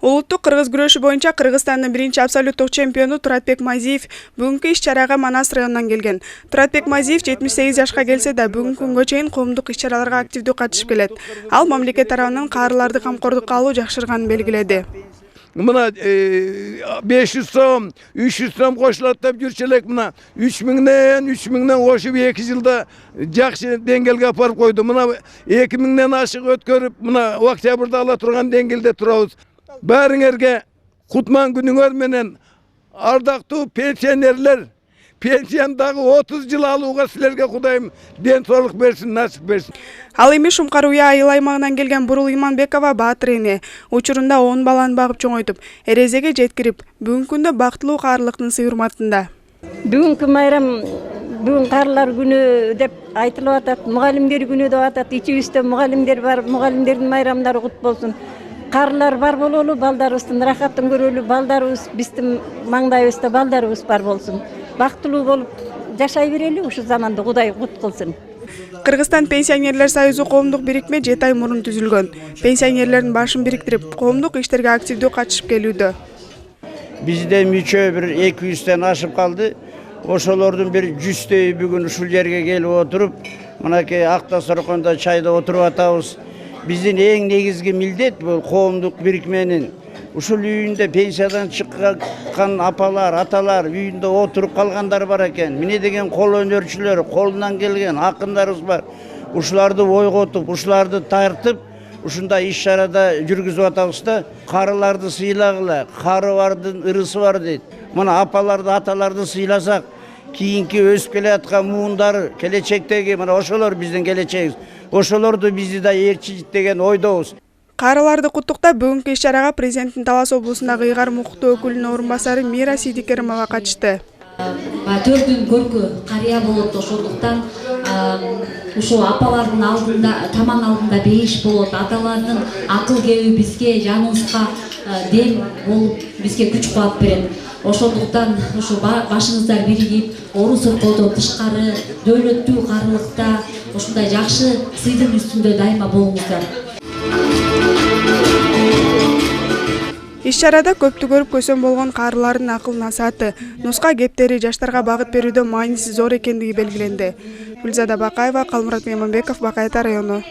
Улуттук кыргыз күрөшү боюнча Кыргызстандын биринчи абсолюттук чемпиону Туратбек Мазиев бүгүнкү иш-чарага Манас районунан келген. Туратбек Мазиев 78 жашка келсе да бүгүнкү күнгө чейин коомдук иш-чараларга активдүү катышып келет. Ал мамлекет тарабынан каарыларды камкордукка алуу жакшырганын белгиледи. Mına 500 so'm, 300 so'm qo'shiladi deb yurchilik mına 3000'den qo'shib 2 yilda yaxshi dengelge aparıp koydu. Mına 2000'den aşık ötkörüp mına oktyabrda ala turgan dengelde turabız. Bäriňerge Kutman günüňer menen ardaqtуу pensionerler pensiondagı 30 yıl alууга sizlerge Kudayım densoluk bersin, nasip bersin. Ал эми Шумкар Уя айыл аймагынан келген Бурул Иманбекова баатыр эне. Учурунда 10 баланы багып чоңойтуп, эрезеге жеткирип, бүгүнкү күндө бактылуу каарылыктын сый урматында. Бүгүнкү майрам бүгүн каарылар күнү деп айтылып атат, мугалимдер күнү деп атат. Ичибизде мугалимдер бар, мугалимдердин майрамдары кут болсун. Каарылар бар бололу, балдарыбыздын рахатын көрөлү, балдарыбыз биздин маңдайыбызда балдарыбыз бар болсун. Бактылуу болуп жашай берели, ушу заманды Кудай кут кылсын. Кыргызстан пенсионерлер союзу коомдук бирикме 7 ай мурун түзүлгөн. Пенсионерлердин башын бириктирип, коомдук иштерге активдүү катышып келүүдө. Бизде мүчө бир 200'тен ашып калды. Ошолордун бир 100'төйү бүгүн ушул жерге келип отуруп, мынакей Акта Сороконда чайда отуруп атабыз. Биздин эң негизги милдет бул коомдук бирикменин ушул үйүндө пенсиядан чыккан апалар, аталар үйүндө отуруп калгандар бар экен. Міне деген кол өнөрчүлөр, колунан келген акындарыбыз бар. Ушуларды ойготуп, ушуларды тартып, ушундай иш-чарада жүргүзүп атабыз да, карыларды сыйлагыла, кары бардын ырысы бар дейт. Мына апаларды, аталарды сыйласак, кийинки өсүп келе аткан муундары, келечектеги мына ошолор биздин келечегибиз. Ошолорду бизди да ээрчийт деген ойдобуз. Каарыларды куттуктап бүгүнкү иш-чарага президенттин Талас облусундагы ыйгар мукуктуу өкүлүнүн орун басары Мира Сидикеримова катышты. 4 күн көркү карыя болот, ошондуктан ушул апалардын алдында, таман алдында бейиш болот. Аталардын акыл кеби бизге, жаныбызга дем болуп, бизге күч кубат берет. Ошондуктан ушу башыңыздар биригип, орун соркодон тышкары, дөөлөттүү карылыкта, ушундай жакшы сыйдын үстүндө дайыма болуңуздар. Иш-чарада көптү көрүп көсөн болгон каарылардын акыл насааты, нуска кептери жаштарга багыт берүүдө мааниси зор экендиги белгиленди. Гүлзада Бакаева, Калмурат Мейманбеков, Бакайта району.